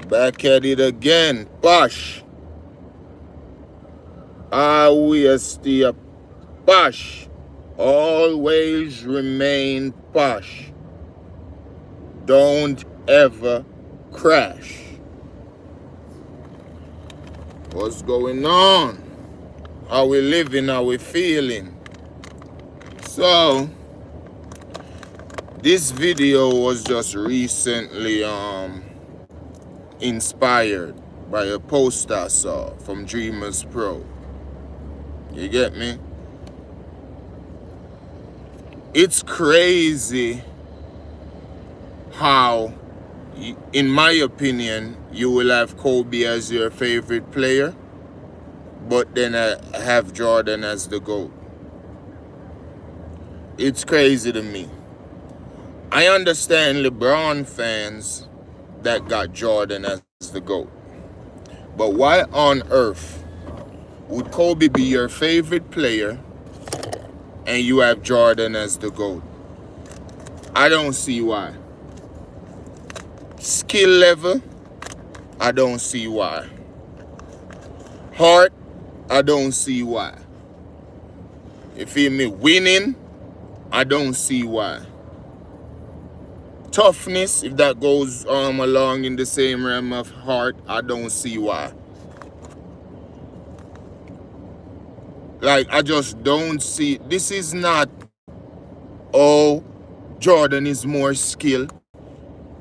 Back at it again. Posh. Always stay posh. Always remain posh. Don't ever crash. What's going on? How we living? How we feeling? So, this video was just recently inspired by a post I saw from Dreamers Pro. You get me? It's crazy how, in my opinion, you will have Kobe as your favorite player, but then have Jordan as the GOAT. It's crazy to me. I understand LeBron fans that got Jordan as the GOAT. But why on earth would Kobe be your favorite player and you have Jordan as the GOAT? I don't see why. Skill level, I don't see why. Heart, I don't see why. You feel me? Winning, I don't see why. Toughness, if that goes along in the same realm of heart, I don't see why. Like, I just don't see. This is not, oh, Jordan is more skilled.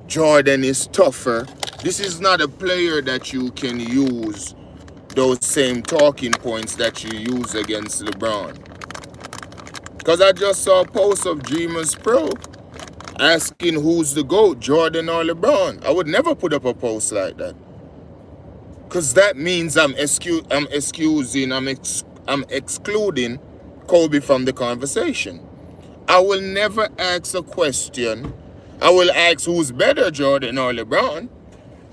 Jordan is tougher. This is not a player that you can use those same talking points that you use against LeBron. Because I just saw a post of Dreamers Pro asking who's the GOAT, Jordan or LeBron. I would never put up a post like that. Because that means I'm excluding Kobe from the conversation. I will never ask a question. I will ask who's better, Jordan or LeBron.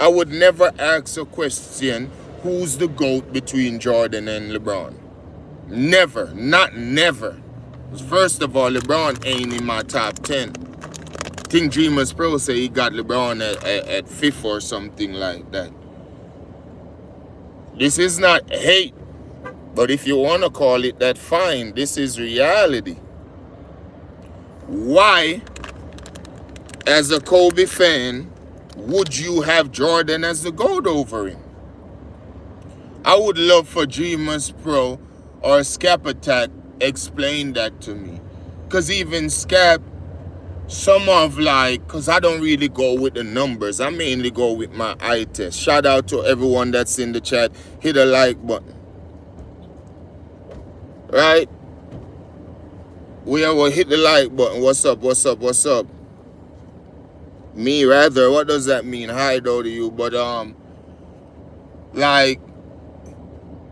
I would never ask a question, who's the GOAT between Jordan and LeBron. Never, not never. First of all, LeBron ain't in my top 10. I think Dreamers Pro say he got LeBron at 5th or something like that. This is not hate, but if you want to call it that, fine. This is reality. Why, as a Kobe fan, would you have Jordan as the GOAT over him? I would love for Dreamers Pro or Scap Attack explain that to me. Because even Scap, some of like, because I don't really go with the numbers. I mainly go with my eye test. Shout out to everyone that's in the chat. Hit a like button. Right? We will hit the like button. What's up? What's up? What's up? Me rather. What does that mean? Hi though to you. But like,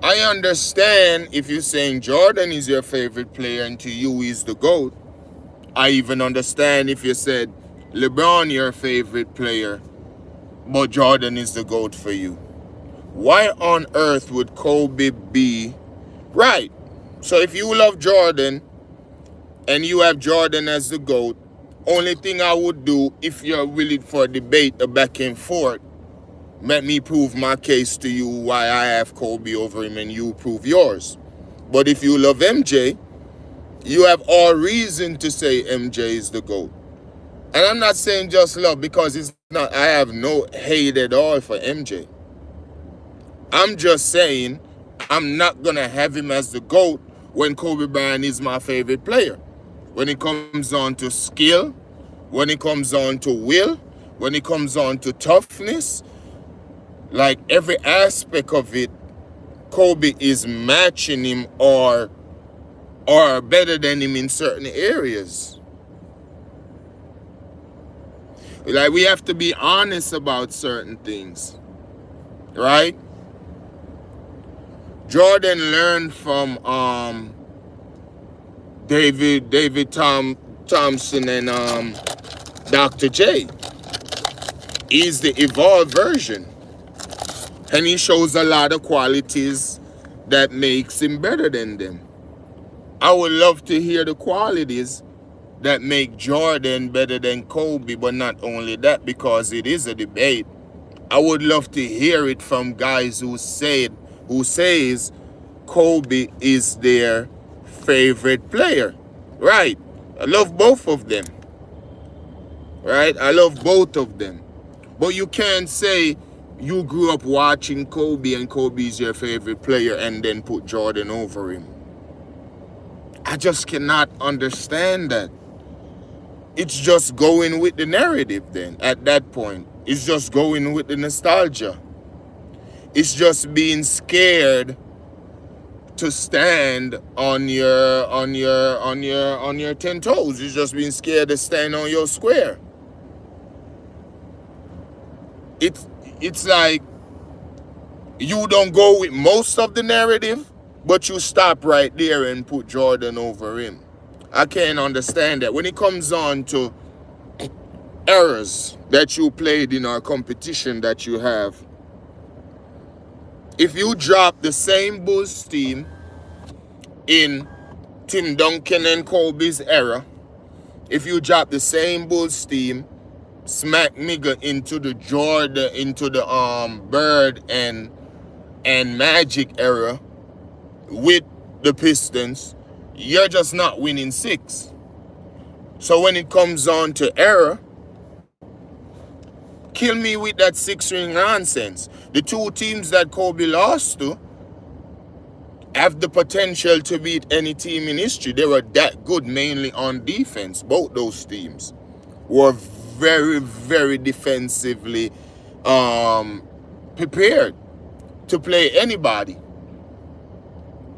I understand if you're saying Jordan is your favorite player and to you he's the GOAT. I even understand if you said LeBron your favorite player, but Jordan is the GOAT for you. Why on earth would Kobe be right? So if you love Jordan and you have Jordan as the GOAT, only thing I would do, if you're willing for a debate, a back and forth, let me prove my case to you why I have Kobe over him and you prove yours. But if you love MJ, you have all reason to say MJ is the GOAT. And I'm not saying just love, because it's not, I have no hate at all for MJ. I'm just saying I'm not going to have him as the GOAT when Kobe Bryant is my favorite player. When it comes on to skill, when it comes on to will, when it comes on to toughness, like every aspect of it, Kobe is matching him or better than him in certain areas. Like, we have to be honest about certain things, right? Jordan learned from David Thompson and Dr. J. He's the evolved version, and he shows a lot of qualities that makes him better than them. I would love to hear the qualities that make Jordan better than Kobe, but not only that, because it is a debate. I would love to hear it from guys who says Kobe is their favorite player. Right. I love both of them. Right? I love both of them. But you can't say you grew up watching Kobe and Kobe is your favorite player and then put Jordan over him. I just cannot understand that. It's just going with the narrative then at that point. It's just going with the nostalgia. It's just being scared to stand on your 10 toes. It's just being scared to stand on your square. It's like you don't go with most of the narrative, but you stop right there and put Jordan over him. I can't understand that. When it comes on to errors that you played in our competition that you have, if you drop the same Bulls team in Tim Duncan and Kobe's era, if you drop the same Bulls team smack nigga into the Jordan, into the Bird and Magic era with the Pistons, you're just not winning 6. So when it comes on to era, kill me with that 6-ring nonsense. The 2 teams that Kobe lost to have the potential to beat any team in history. They were that good, mainly on defense. Both those teams were very, very defensively prepared to play anybody.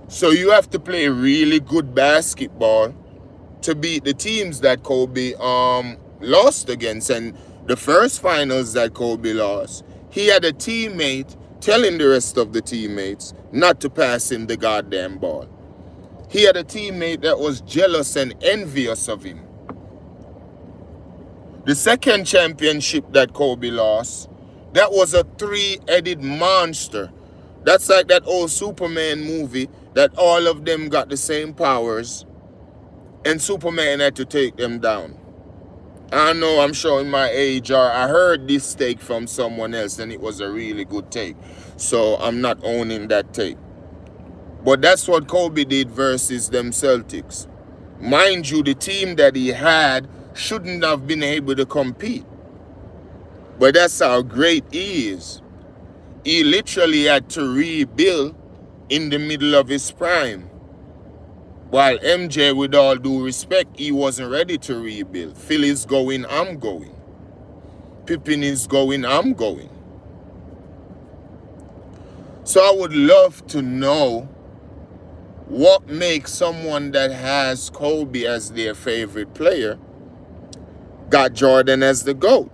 So you have to play really good basketball to beat the teams that Kobe lost against. And the first finals that Kobe lost, he had a teammate telling the rest of the teammates not to pass him the goddamn ball. He had a teammate that was jealous and envious of him. The second championship that Kobe lost, that was a 3-headed monster. That's like that old Superman movie that all of them got the same powers and Superman had to take them down. I know I'm showing my age, or I heard this take from someone else and it was a really good take. So I'm not owning that take. But that's what Kobe did versus them Celtics. Mind you, the team that he had shouldn't have been able to compete. But that's how great he is. He literally had to rebuild in the middle of his prime. While MJ, with all due respect, he wasn't ready to rebuild. Phil is going, I'm going. Pippen is going, I'm going. So I would love to know what makes someone that has Kobe as their favorite player got Jordan as the GOAT.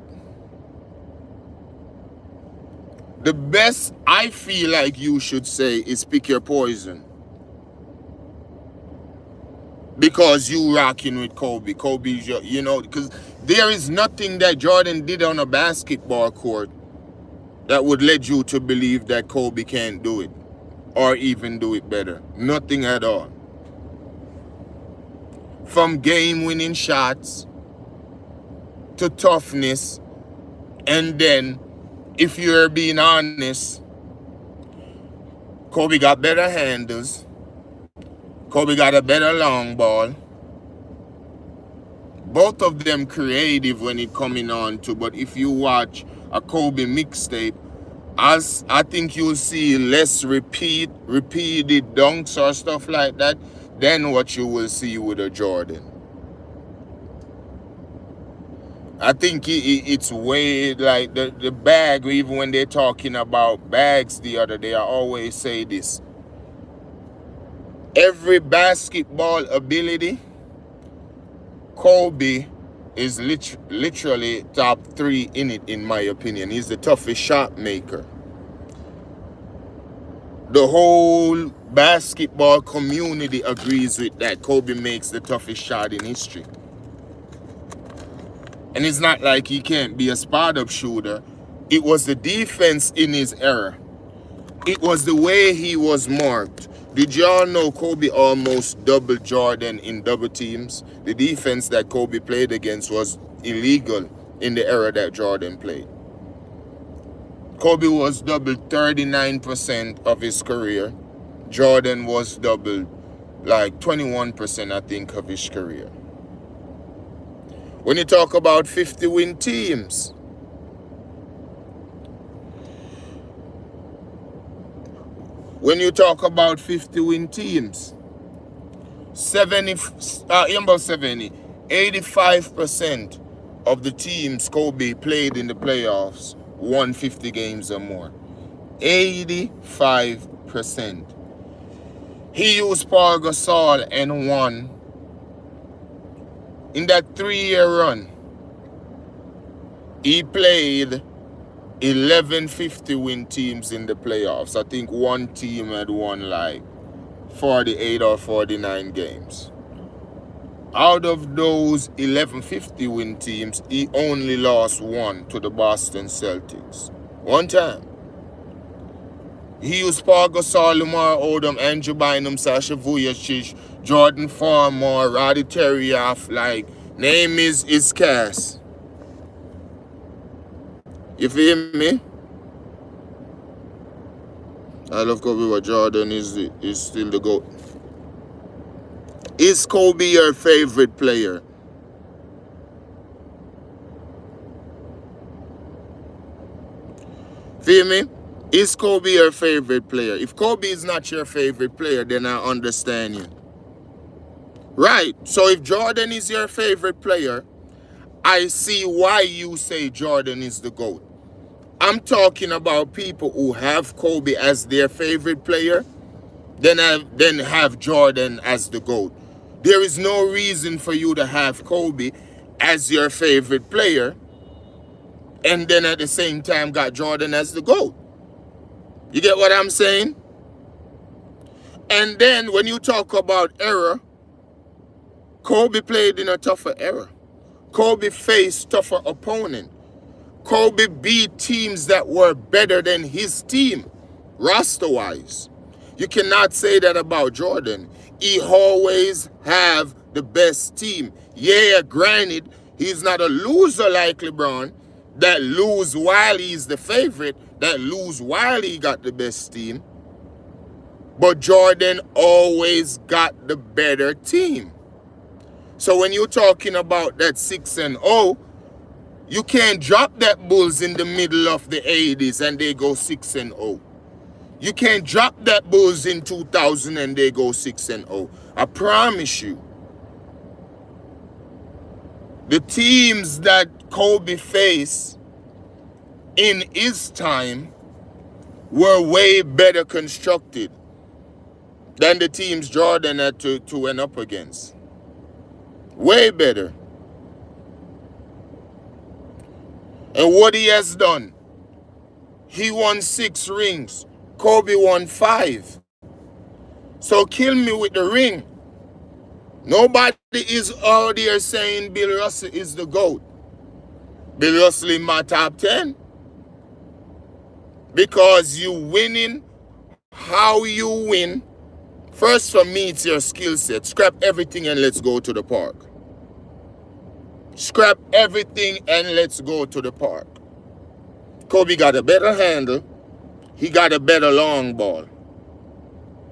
The best I feel like you should say is pick your poison. Because you rocking with Kobe. Kobe's your, because there is nothing that Jordan did on a basketball court that would lead you to believe that Kobe can't do it or even do it better. Nothing at all. From game-winning shots to toughness, and then, if you're being honest, Kobe got better handles. Kobe got a better long ball. Both of them creative when it coming on to, but if you watch a Kobe mixtape, as I think you'll see less repeated dunks or stuff like that than what you will see with a Jordan. I think it's way like the bag, even when they're talking about bags the other day, I always say this. Every basketball ability, Kobe is literally top 3 in it, in my opinion. He's the toughest shot maker. The whole basketball community agrees with that. Kobe makes the toughest shot in history. And it's not like he can't be a spot-up shooter. It was the defense in his era. It was the way he was marked. Did y'all know Kobe almost doubled Jordan in double teams? The defense that Kobe played against was illegal in the era that Jordan played. Kobe was doubled 39% of his career. Jordan was doubled like 21%, I think, of his career. When you talk about 50-win teams, when you talk about 50-win teams, 85% of the teams Kobe played in the playoffs won 50 games or more. 85%. He used Paul Gasol and won in that 3-year run. He played 11 50-win teams in the playoffs. I think one team had won like 48 or 49 games. Out of those 11 50-win teams, he only lost one to the Boston Celtics. One time. He used Paul Gasol, Lamar Odom, Andrew Bynum, Sasha Vujacic, Jordan Farmar, Roddy Terrioff, like, name is Cass. You feel me? I love Kobe, but Jordan is still the GOAT. Is Kobe your favorite player? Feel me? Is Kobe your favorite player? If Kobe is not your favorite player, then I understand you. Right. So if Jordan is your favorite player, I see why you say Jordan is the GOAT. I'm talking about people who have Kobe as their favorite player, then have Jordan as the GOAT. There is no reason for you to have Kobe as your favorite player and then at the same time got Jordan as the GOAT. You get what I'm saying? And then when you talk about era, Kobe played in a tougher era. Kobe faced tougher opponents. Kobe beat teams that were better than his team, roster-wise. You cannot say that about Jordan. He always have the best team. Yeah, granted, he's not a loser like LeBron, that lose while he's the favorite, that lose while he got the best team. But Jordan always got the better team. So when you're talking about that 6-0, you can't drop that Bulls in the middle of the 80s and they go 6-0. You can't drop that Bulls in 2000 and they go 6-0. I promise you. The teams that Kobe faced in his time were way better constructed than the teams Jordan had to went up against. Way better. And what he has done, he won 6 rings. Kobe won 5. So kill me with the ring. Nobody is out there saying Bill Russell is the GOAT. Bill Russell in my top 10. Because you winning how you win. First for me, it's your skill set. Scrap everything and let's go to the park. Scrap everything and let's go to the park. Kobe got a better handle. He got a better long ball.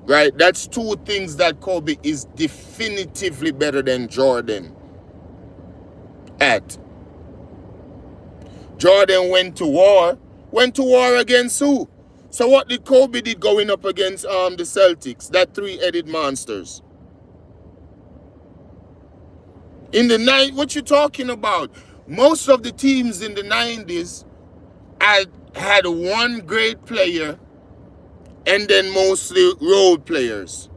Right? That's 2 things that Kobe is definitively better than Jordan at. Jordan went to war. Went to war against who? So what did Kobe did going up against the Celtics? That 3-headed monsters. In the night, what you talking about? Most of the teams in the 90s had one great player and then mostly role players.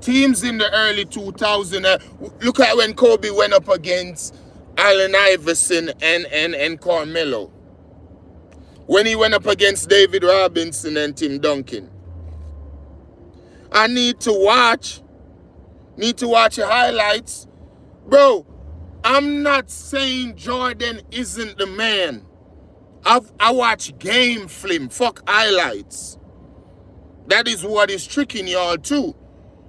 Teams in the early 2000s, look at when Kobe went up against Allen Iverson and Carmelo. When he went up against David Robinson and Tim Duncan. I need to watch highlights. Bro, I'm not saying Jordan isn't the man. I watch game film, fuck highlights. That is what is tricking y'all too.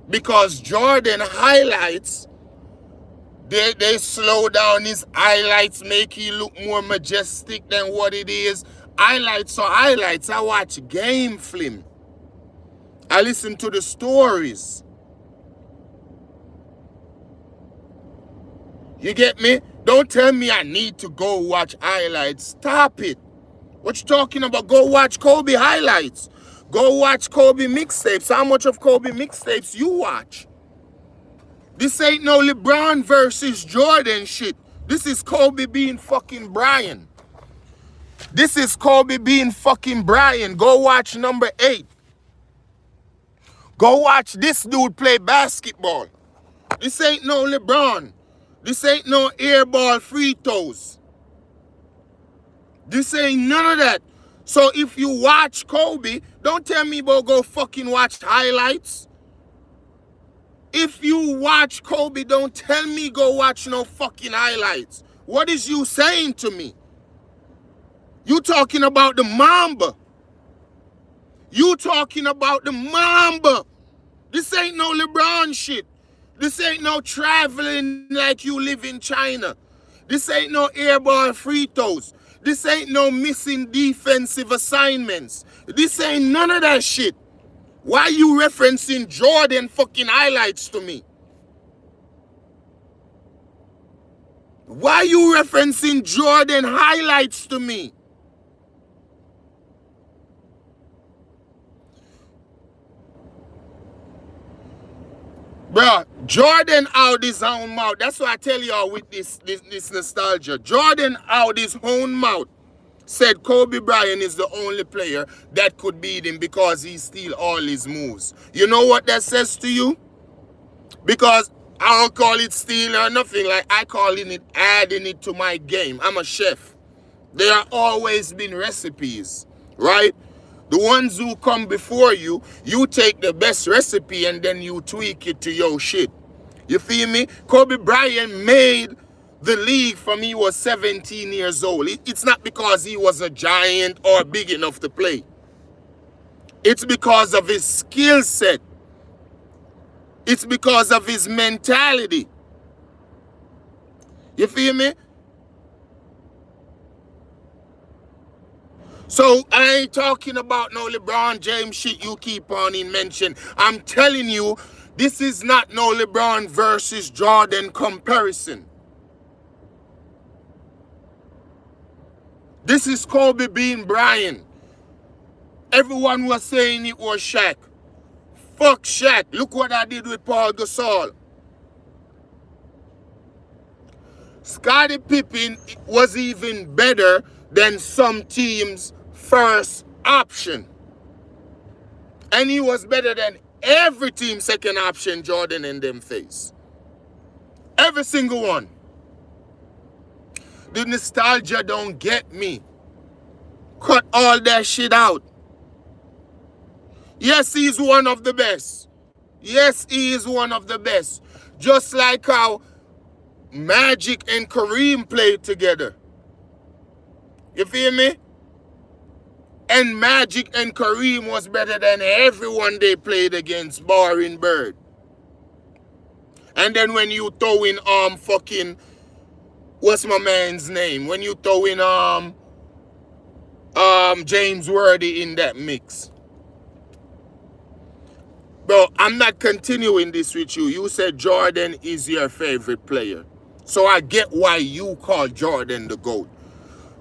Because Jordan highlights They slow down his highlights, make he look more majestic than what it is. Highlights are highlights. I watch game film. I listen to the stories. You get me? Don't tell me I need to go watch highlights. Stop it. What you talking about? Go watch Kobe highlights. Go watch Kobe mixtapes. How much of Kobe mixtapes you watch? This ain't no LeBron versus Jordan shit. This is Kobe being fucking Bryant. This is Kobe being fucking Bryant. Go watch number 8. Go watch this dude play basketball. This ain't no LeBron. This ain't no airball free throws. This ain't none of that. So if you watch Kobe, don't tell me about go fucking watch highlights. If you watch Kobe, don't tell me go watch no fucking highlights. What is you saying to me? You talking about the Mamba. You talking about the Mamba. This ain't no LeBron shit. This ain't no traveling like you live in China. This ain't no airball free throws. This ain't no missing defensive assignments. This ain't none of that shit. Why you referencing Jordan fucking highlights to me? Why you referencing Jordan highlights to me? Bro, Jordan out his own mouth. That's why I tell y'all with this nostalgia. Jordan out his own mouth said Kobe Bryant is the only player that could beat him because he steals all his moves. You know what that says to you? Because I don't call it stealing or nothing. Like, I call it adding it to my game. I'm a chef. There have always been recipes, right? The ones who come before you, you take the best recipe and then you tweak it to your shit. You feel me? Kobe Bryant made the league from he was 17 years old. It's not because he was a giant or big enough to play. It's because of his skill set. It's because of his mentality. You feel me? So I ain't talking about no LeBron James shit you keep on in mention. I'm telling you, this is not no LeBron versus Jordan comparison. This is Kobe being Bryant. Everyone was saying it was Shaq. Fuck Shaq. Look what I did with Paul Gasol. Scottie Pippen was even better than some teams' first option. And he was better than every team's second option Jordan and them face. Every single one. The nostalgia don't get me. Cut all that shit out. Yes, he's one of the best. Yes, he is one of the best. Just like how Magic and Kareem played together. You feel me? And Magic and Kareem was better than everyone they played against, barring Bird. And then when you throw in fucking, what's my man's name? When you throw in James Worthy in that mix. Bro, I'm not continuing this with you. You said Jordan is your favorite player. So I get why you call Jordan the GOAT.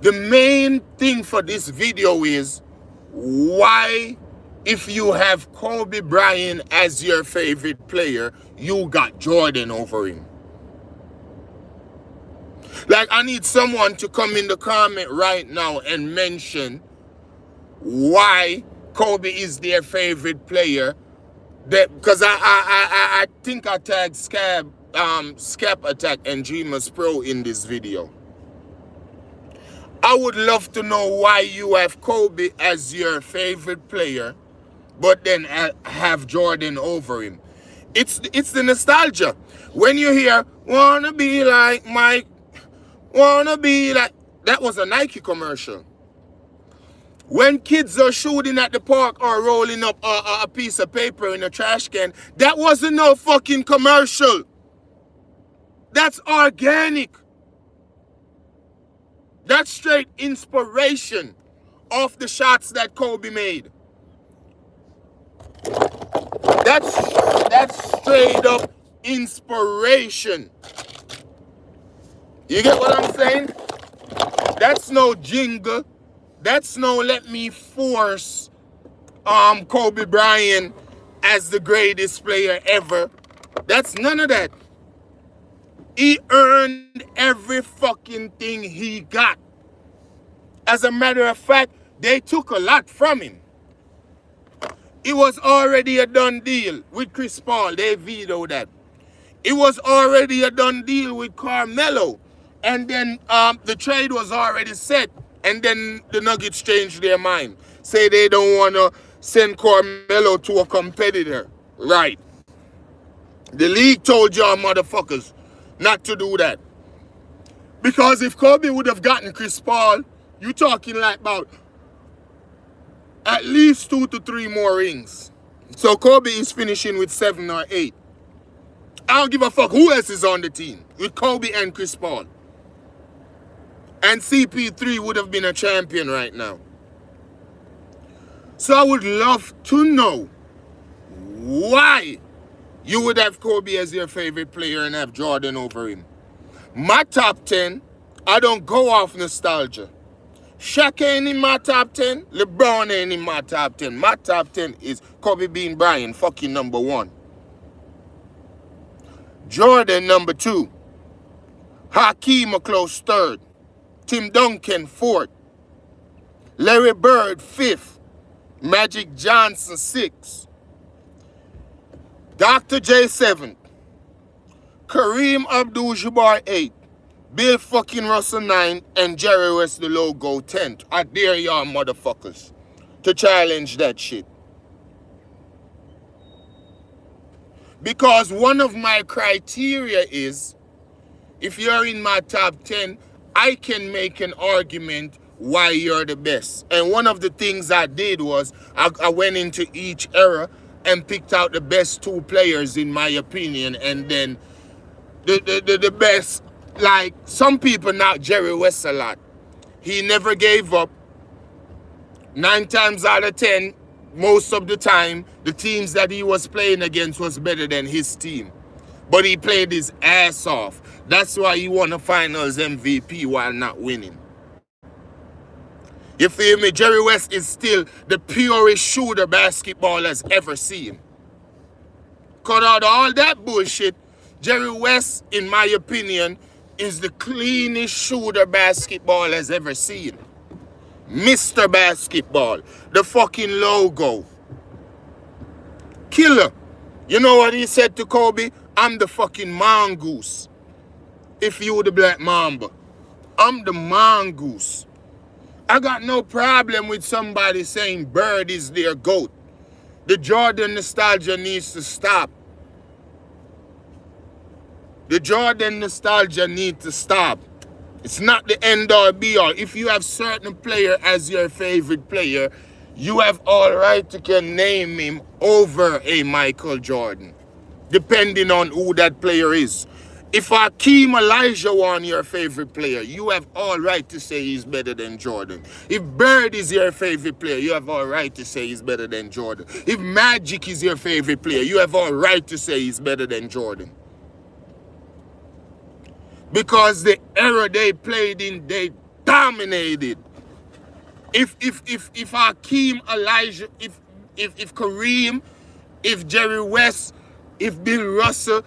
The main thing for this video is why, if you have Kobe Bryant as your favorite player, you got Jordan over him. Like, I need someone to come in the comment right now and mention why Kobe is their favorite player. Because I think I tagged Scap Attack and Dreamers Pro in this video. I would love to know why you have Kobe as your favorite player, but then have Jordan over him. It's the nostalgia. When you hear, wanna be like Mike, wanna be like, that was a Nike commercial. When kids are shooting at the park or rolling up a piece of paper in a trash can, that wasn't no fucking commercial. That's organic. That's straight inspiration of the shots that Kobe made. That's straight up inspiration. You get what I'm saying? That's no jingle. That's no let me force Kobe Bryant as the greatest player ever. That's none of that. He earned every fucking thing he got. As a matter of fact, they took a lot from him. It was already a done deal with Chris Paul. They vetoed that. It was already a done deal with Carmelo. And then the trade was already set. And then the Nuggets changed their mind. Say they don't want to send Carmelo to a competitor. Right. The league told y'all motherfuckers not to do that. Because if Kobe would have gotten Chris Paul, you talking like about at least 2 to 3 more rings. So Kobe is finishing with 7 or 8. I don't give a fuck who else is on the team with Kobe and Chris Paul. And CP3 would have been a champion right now. So I would love to know why you would have Kobe as your favorite player and have Jordan over him. My top 10, I don't go off nostalgia. Shaq ain't in my top 10. LeBron ain't in my top 10. My top 10 is Kobe Bean Bryant, fucking number 1. Jordan, number 2. Hakeem a close 3rd. Tim Duncan, 4th. Larry Bird, 5th. Magic Johnson, 6th. Dr. J, 7th. Kareem Abdul-Jabbar, 8th. Bill fucking Russell, 9th. And Jerry West, the logo, 10th. I dare y'all motherfuckers to challenge that shit. Because one of my criteria is, if you're in my top 10, I can make an argument why you're the best. And one of the things I did was I went into each era and picked out the best 2 players in my opinion, and then the best, like some people knock Jerry West a lot. He never gave up. 9 times out of 10, most of the time, the teams that he was playing against was better than his team. But he played his ass off. That's why he won a finals MVP while not winning. You feel me? Jerry West is still the purest shooter basketball has ever seen. Cut out all that bullshit. Jerry West, in my opinion, is the cleanest shooter basketball has ever seen. Mr. Basketball. The fucking logo. Killer. You know what he said to Kobe? I'm the fucking mongoose. If you the black mamba. I'm the mongoose. I got no problem with somebody saying Bird is their GOAT. The Jordan nostalgia needs to stop. The Jordan nostalgia needs to stop. It's not the end all be all. If you have certain player as your favorite player, you have all right to can name him over a Michael Jordan, depending on who that player is. If Hakeem Olajuwon your favorite player, you have all right to say he's better than Jordan. If Bird is your favorite player, you have all right to say he's better than Jordan. If Magic is your favorite player, you have all right to say he's better than Jordan. Because the era they played in, they dominated. If Hakeem, Elijah, if Kareem, if Jerry West, if Bill Russell,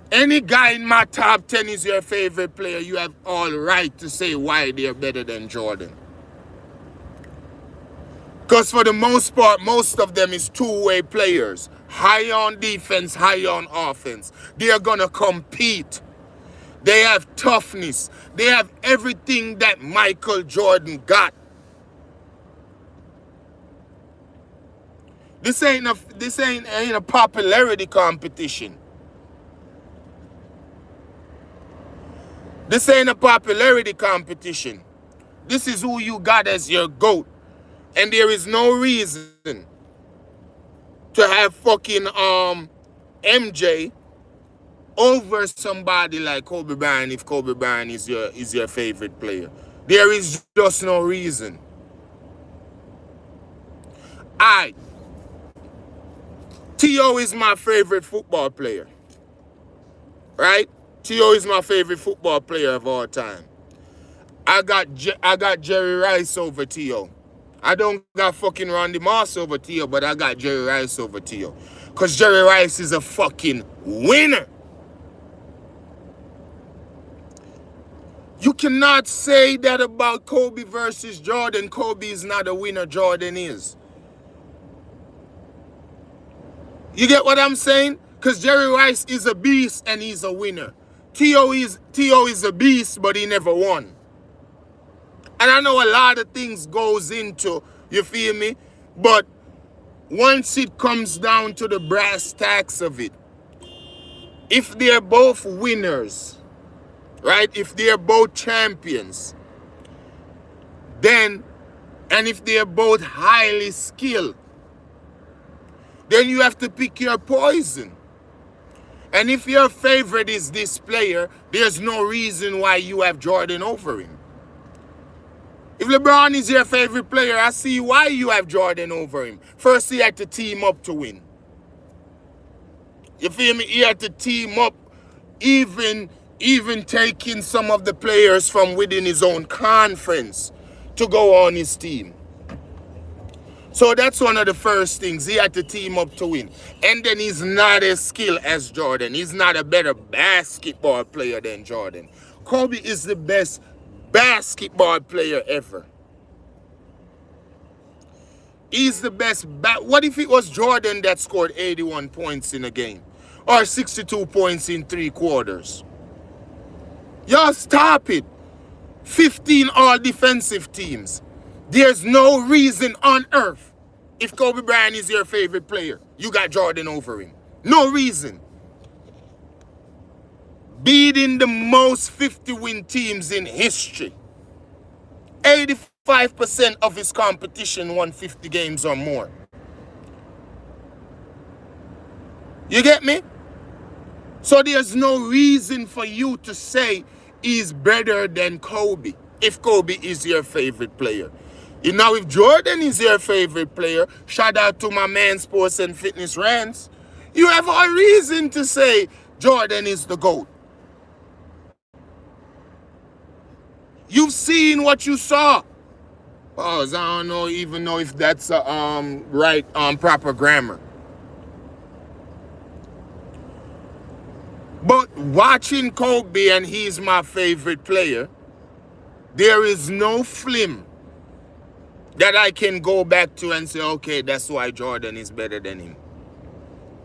any guy in my top 10 is your favorite player, you have all right to say why they're better than Jordan. Because for the most part, most of them is two-way players. High on defense, high on offense. They are going to compete. They have toughness. They have everything that Michael Jordan got. This ain't a popularity competition. This ain't a popularity competition. This is who you got as your GOAT. And there is no reason to have fucking MJ over somebody like Kobe Bryant if Kobe Bryant is your favorite player. There is just no reason. T.O. is my favorite football player. Right? T.O. is my favorite football player of all time. I got Jerry Rice over T.O. I don't got fucking Randy Moss over T.O., but I got Jerry Rice over T.O. Because Jerry Rice is a fucking winner. You cannot say that about Kobe versus Jordan. Kobe is not a winner, Jordan is. You get what I'm saying? Because Jerry Rice is a beast and he's a winner. T.O. is a beast, but he never won. And I know a lot of things goes into, you feel me? But once it comes down to the brass tacks of it, if they're both winners, right? If they're both champions, then, and if they're both highly skilled, then you have to pick your poison. And if your favorite is this player, there's no reason why you have Jordan over him. If LeBron is your favorite player, I see why you have Jordan over him. First, he had to team up to win. You feel me? He had to team up, even taking some of the players from within his own conference to go on his team. So that's one of the first things. He had to team up to win. And then he's not as skilled as Jordan. He's not a better basketball player than Jordan. Kobe is the best basketball player ever. He's the best. What if it was Jordan that scored 81 points in a game? Or 62 points in 3 quarters? Y'all stop it. 15 all defensive teams. There's no reason on earth, if Kobe Bryant is your favorite player, you got Jordan over him. No reason. Beating the most 50-win teams in history. 85% of his competition won 50 games or more. You get me? So there's no reason for you to say he's better than Kobe if Kobe is your favorite player. You know, if Jordan is your favorite player, shout out to my man Sports and Fitness Rants, you have a reason to say Jordan is the GOAT. You've seen what you saw. Pause, I don't even know if that's proper grammar. But watching Kobe, and he's my favorite player, there is no film that I can go back to and say, okay, that's why Jordan is better than him.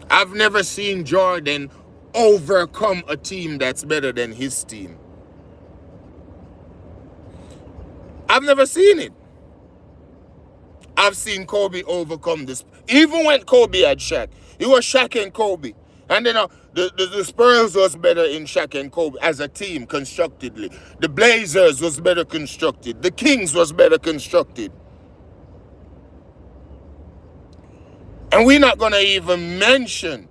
I've never seen Jordan overcome a team that's better than his team. I've never seen it. I've seen Kobe overcome this. Even when Kobe had Shaq, it was Shaq and Kobe. And then the Spurs was better in Shaq and Kobe as a team constructedly. The Blazers was better constructed. The Kings was better constructed. And we're not going to even mention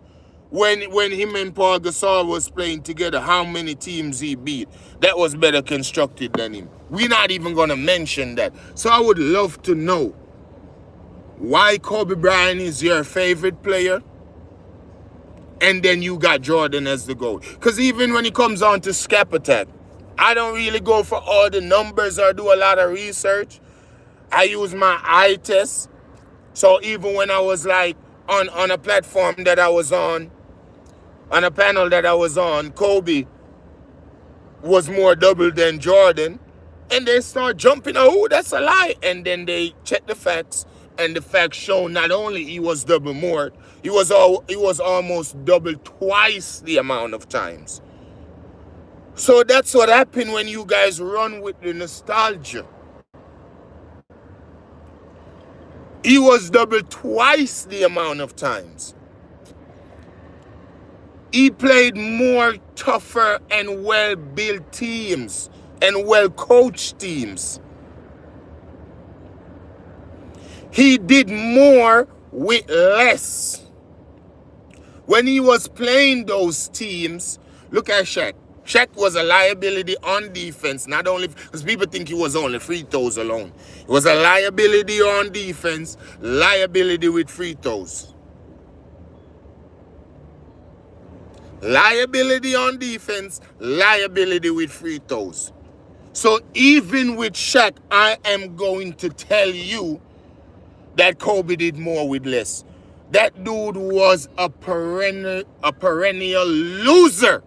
when him and Paul Gasol was playing together, how many teams he beat that was better constructed than him. We're not even going to mention that. So I would love to know why Kobe Bryant is your favorite player and then you got Jordan as the GOAT. Because even when it comes on to Scap Attack, I don't really go for all the numbers or do a lot of research. I use my eye test. So even when I was like on a platform that I was on a panel that I was on, Kobe was more double than Jordan. And they start jumping, oh, that's a lie. And then they check the facts. And the facts show not only he was double more, he was almost double twice the amount of times. So that's what happened when you guys run with the nostalgia. He was double twice the amount of times. He played more tougher and well-built teams and well-coached teams. He did more with less. When he was playing those teams, Look at Shaq. Shaq was a liability on defense, not only because people think he was only free throws alone. He was a liability on defense, liability with free throws. Liability on defense, liability with free throws. So even with Shaq, I am going to tell you that Kobe did more with less. That dude was a perennial loser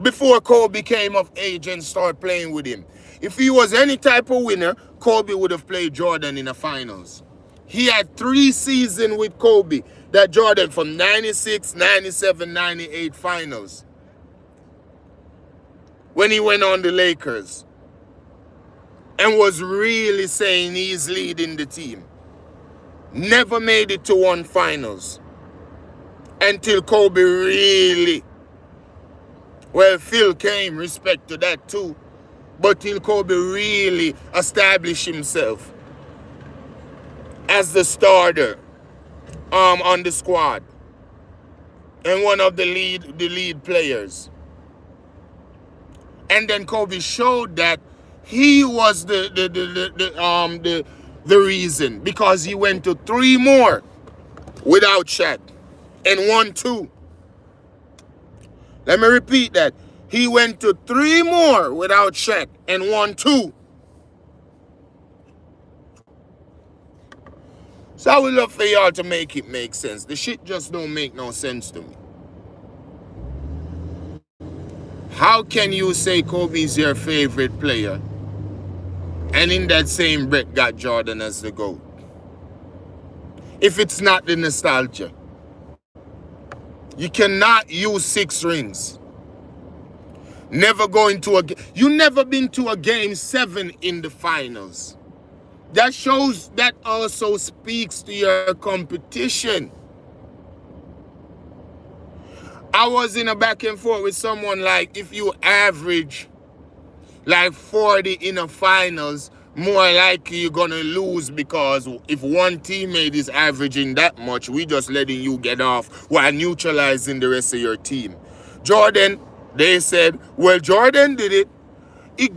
before Kobe came of age and started playing with him. If he was any type of winner, Kobe would have played Jordan in the finals. He had 3 seasons with Kobe, that Jordan from 96, 97, 98 finals. When he went on the Lakers and was really saying he's leading the team. Never made it to one finals until Kobe really, well, Phil came, respect to that too, but till Kobe really established himself as the starter on the squad and one of the lead players. And then Kobe showed that he was the reason, because he went to 3 more without Shaq and won 2. Let me repeat that. He went to 3 more without Shaq and won 2. So I would love for y'all to make it make sense. The shit just don't make no sense to me. How can you say Kobe's your favorite player and in that same breath got Jordan as the GOAT? If it's not the nostalgia. You cannot use 6 rings. Never going to you never been to a game 7 in the finals. That shows, that also speaks to your competition. I was in a back and forth with someone like, if you average like 40 in a finals, more likely you're going to lose, because if one teammate is averaging that much, we just letting you get off while neutralizing the rest of your team. Jordan, they said, well, Jordan did it. It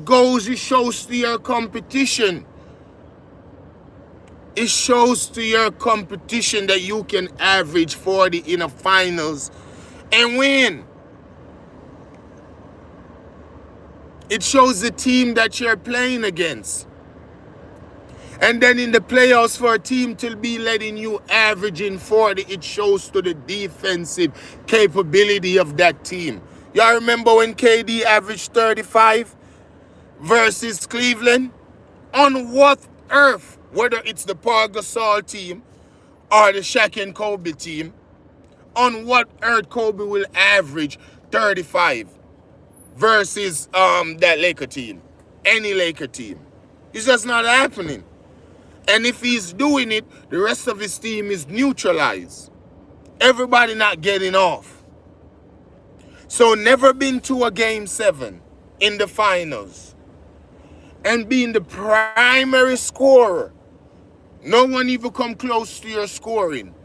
shows to your competition. It shows to your competition that you can average 40 in a finals and win. It shows the team that you're playing against. And then in the playoffs, for a team to be letting you averaging 40, it shows to the defensive capability of that team. Y'all remember when KD averaged 35 versus Cleveland? On what earth, whether it's the Paul Gasol team or the Shaq and Kobe team, on what earth Kobe will average 35 versus that Laker team, any Laker team? It's just not happening. And if he's doing it, the rest of his team is neutralized. Everybody not getting off. So never been to a game 7 in the finals and being the primary scorer. No one even come close to your scoring.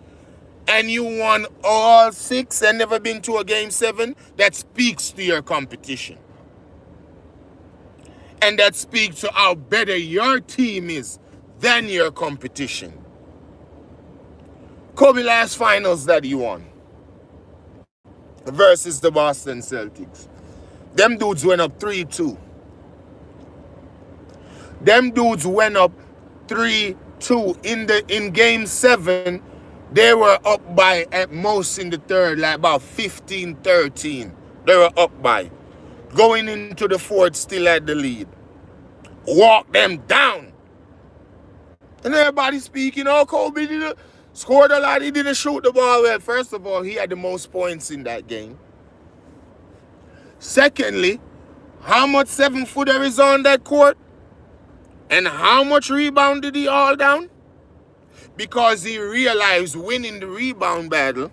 And you won all 6 and never been to a game 7, that speaks to your competition. And that speaks to how better your team is than your competition. Kobe last finals that he won versus the Boston Celtics. Them dudes went up 3-2. Them dudes went up 3-2. In game 7, they were up by at most in the third, like about 15-13. They were up by. Going into the fourth, still at the lead. Walk them down. And everybody speaking, oh, Kobe scored a lot, he didn't shoot the ball well. First of all, he had the most points in that game. Secondly, how much 7-footer is on that court? And how much rebound did he haul down? Because he realized winning the rebound battle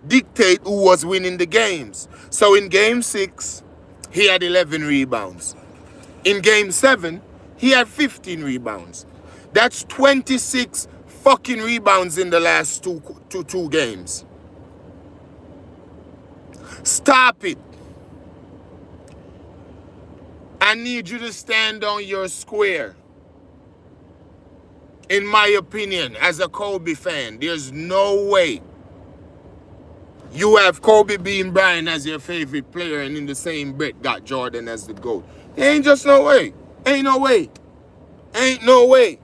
dictate who was winning the games. So in game 6, he had 11 rebounds. In game 7, he had 15 rebounds. That's 26 fucking rebounds in the last two games. Stop it. I need you to stand on your square. In my opinion, as a Kobe fan, there's no way you have Kobe Bean Bryant as your favorite player and in the same breath got Jordan as the GOAT. There ain't just no way. Ain't no way. Ain't no way.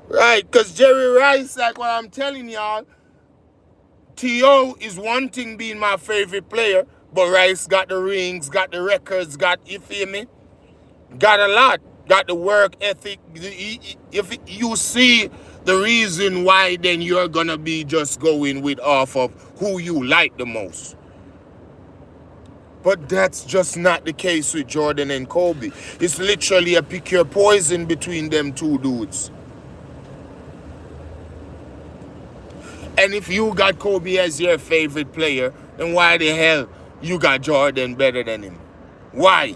Right, because Jerry Rice, like what I'm telling y'all, T.O. is one thing being my favorite player, but Rice got the rings, got the records, got, you feel me? Got a lot. Got the work ethic. If you see the reason why, then you're going to be just going with off of who you like the most. But that's just not the case with Jordan and Kobe. It's literally a pick your poison between them two dudes. And if you got Kobe as your favorite player, then why the hell you got Jordan better than him? Why?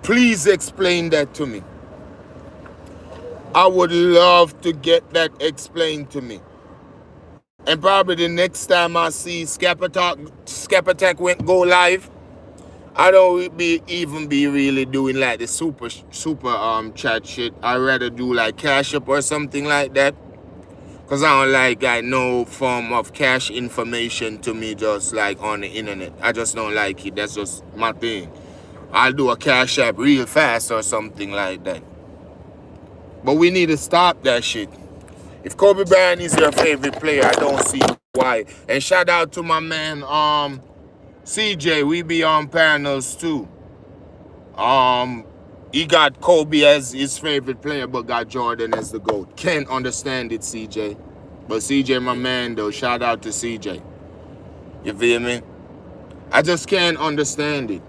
Please explain that to me. I would love to get that explained to me. And probably the next time I see Scap Attack go live, I don't even be really doing like the super chat shit. I'd rather do like Cash App or something like that. Because I don't like no form of cash information to me just like on the internet. I just don't like it. That's just my thing. I'll do a Cash App real fast or something like that. But we need to stop that shit. If Kobe Bryant is your favorite player, I don't see why. And shout out to my man, CJ. We be on panels too. He got Kobe as his favorite player, but got Jordan as the GOAT. Can't understand it, CJ. But CJ, my man, though. Shout out to CJ. You feel me? I just can't understand it.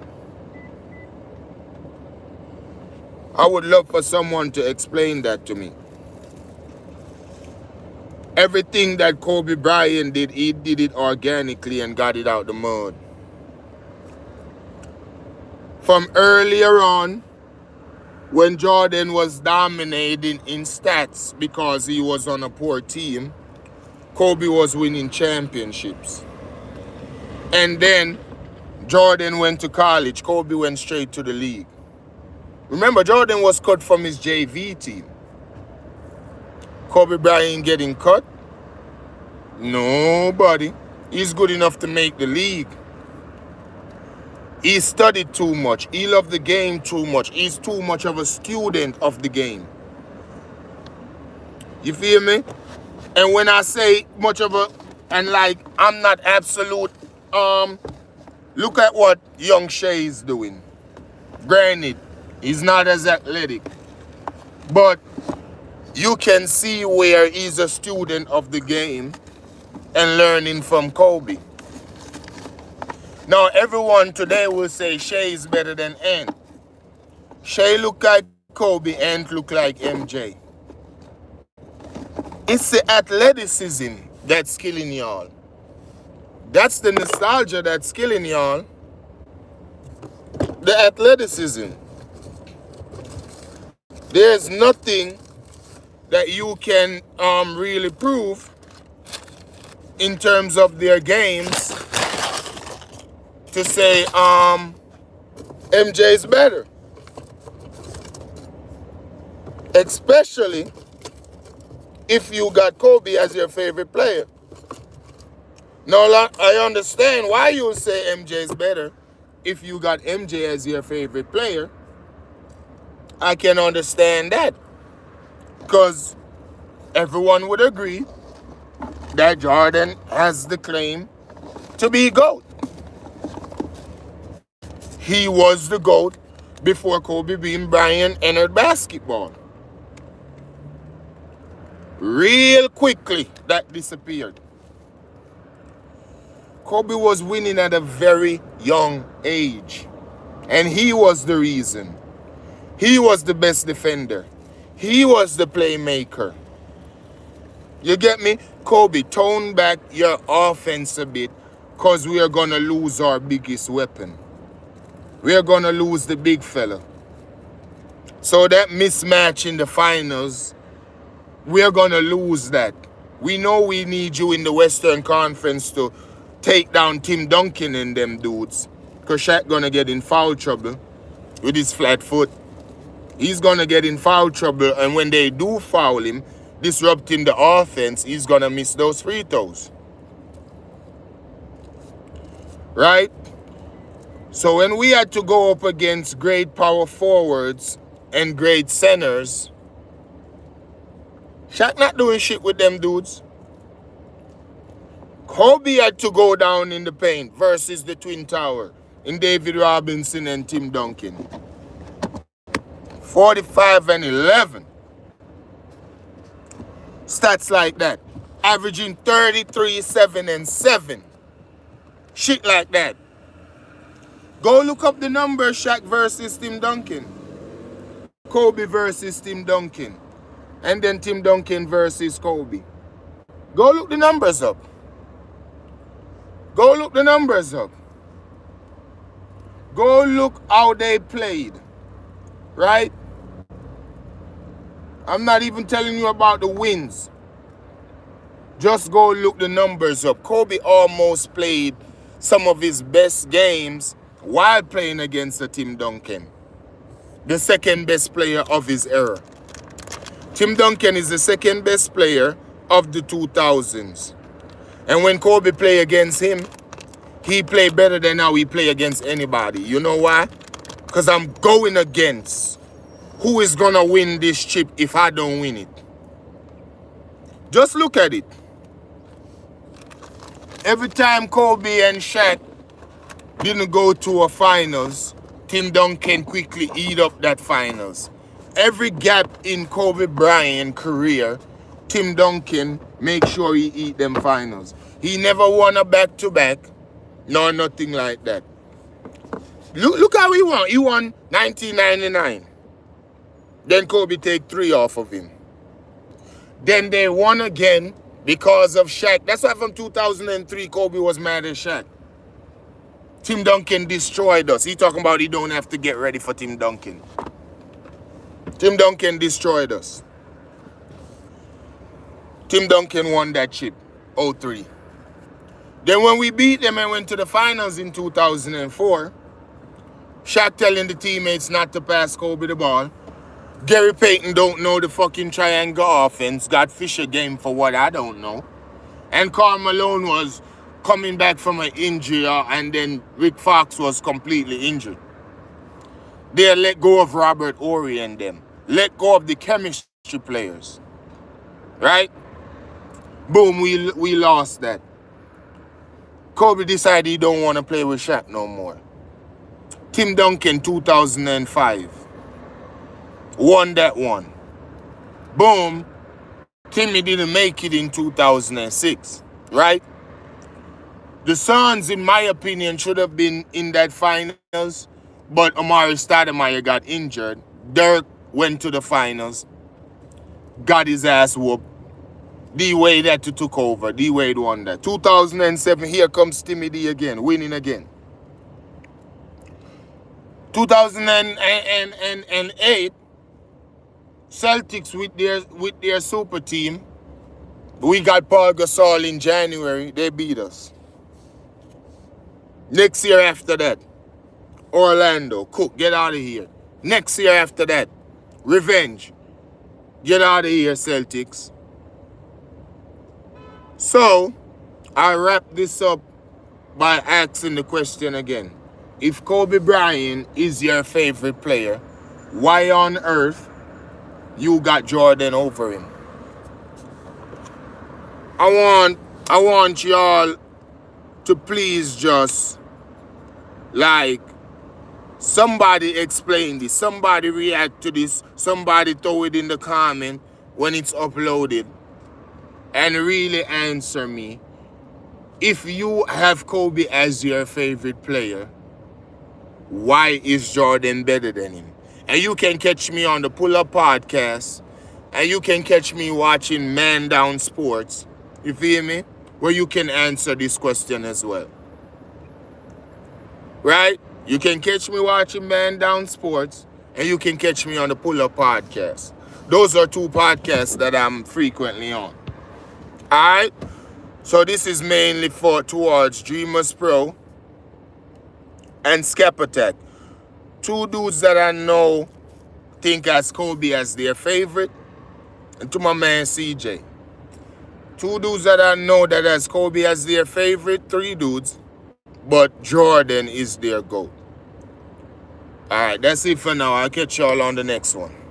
I would love for someone to explain that to me. Everything that Kobe Bryant did, he did it organically and got it out the mud. From earlier on, when Jordan was dominating in stats because he was on a poor team, Kobe was winning championships. And then Jordan went to college. Kobe went straight to the league. Remember, Jordan was cut from his JV team. Kobe Bryant getting cut? Nobody. He's good enough to make the league. He studied too much. He loved the game too much. He's too much of a student of the game. You feel me? And when I say much of a, and like, I'm not absolute, look at what young Shea is doing. Granted, he's not as athletic, but you can see where he's a student of the game and learning from Kobe. Now, everyone today will say Shea is better than Ant. Shea look like Kobe, Ant look like MJ. It's the athleticism that's killing y'all. That's the nostalgia that's killing y'all. The athleticism. There's nothing that you can really prove in terms of their games to say MJ is better. Especially if you got Kobe as your favorite player. Now, I understand why you say MJ is better if you got MJ as your favorite player. I can understand that. Because everyone would agree that Jordan has the claim to be GOAT. He was the GOAT before Kobe Bean Bryant entered basketball. Real quickly, that disappeared. Kobe was winning at a very young age. And he was the reason. He was the best defender. He was the playmaker. You get me? Kobe, tone back your offense a bit because we are going to lose our biggest weapon. We are going to lose the big fella. So that mismatch in the finals, we are going to lose that. We know we need you in the Western Conference to take down Tim Duncan and them dudes. Because Shaq gonna get in foul trouble with his flat foot. He's gonna get in foul trouble, and when they do foul him, disrupting the offense, he's gonna miss those free throws. Right? So when we had to go up against great power forwards and great centers, Shaq not doing shit with them dudes. Kobe had to go down in the paint versus the Twin Tower in David Robinson and Tim Duncan. 45 and 11. Stats like that. Averaging 33, 7 and 7. Shit like that. Go look up the numbers, Shaq versus Tim Duncan. Kobe versus Tim Duncan. And then Tim Duncan versus Kobe. Go look the numbers up. Go look the numbers up. Go look how they played. Right? I'm not even telling you about the wins. Just go look the numbers up. Kobe almost played some of his best games while playing against the Tim Duncan, the second best player of his era. Tim Duncan is the second best player of the 2000s. And when Kobe played against him, he played better than how he play against anybody. You know why? Because I'm going against who is going to win this chip if I don't win it. Just look at it. Every time Kobe and Shaq didn't go to a finals, Tim Duncan quickly eat up that finals. Every gap in Kobe Bryant career, Tim Duncan make sure he eat them finals. He never won a back-to-back, nor nothing like that. Look how he won. He won 1999. Then Kobe take 3 off of him. Then they won again because of Shaq. That's why from 2003, Kobe was mad at Shaq. Tim Duncan destroyed us. He talking about he don't have to get ready for Tim Duncan. Tim Duncan destroyed us. Tim Duncan won that chip, 03. Then when we beat them and went to the finals in 2004, Shaq telling the teammates not to pass Kobe the ball. Gary Payton don't know the fucking triangle offense. Got Fisher game for what I don't know. And Karl Malone was coming back from an injury, and then Rick Fox was completely injured. They let go of Robert Horry and them. Let go of the chemistry players. Right? Boom, we lost that. Kobe decided he don't want to play with Shaq no more. Tim Duncan, 2005. Won that one. Boom. Timmy didn't make it in 2006. Right? The Suns, in my opinion, should have been in that finals, but Amari Stoudemire got injured. Dirk went to the finals, got his ass whooped. D-Wade had to took over. D-Wade won that. 2007, here comes Timmy D again, winning again. 2008, Celtics with their super team. We got Paul Gasol in January. They beat us. Next year after that, Orlando, Cook, get out of here. Next year after that, revenge. Get out of here, Celtics. So, I wrap this up by asking the question again. If Kobe Bryant is your favorite player, why on earth you got Jordan over him? I want y'all to please just, like, somebody explain this, somebody react to this, somebody throw it in the comment when it's uploaded and really answer me. If you have Kobe as your favorite player, why is Jordan better than him? And you can catch me on the Pull Up Podcast, and you can catch me watching Man Down Sports, you feel me? Where you can answer this question as well. Right? You can catch me watching Man Down Sports, and you can catch me on the Pull Up Podcast. Those are 2 podcasts that I'm frequently on. Alright? So this is mainly for towards Dreamers Pro and Skepatech. Two dudes that I know think as Kobe as their favorite. And to my man CJ. Two dudes that I know that has Kobe as their favorite. Three dudes. But Jordan is their GOAT. Alright, that's it for now. I'll catch y'all on the next one.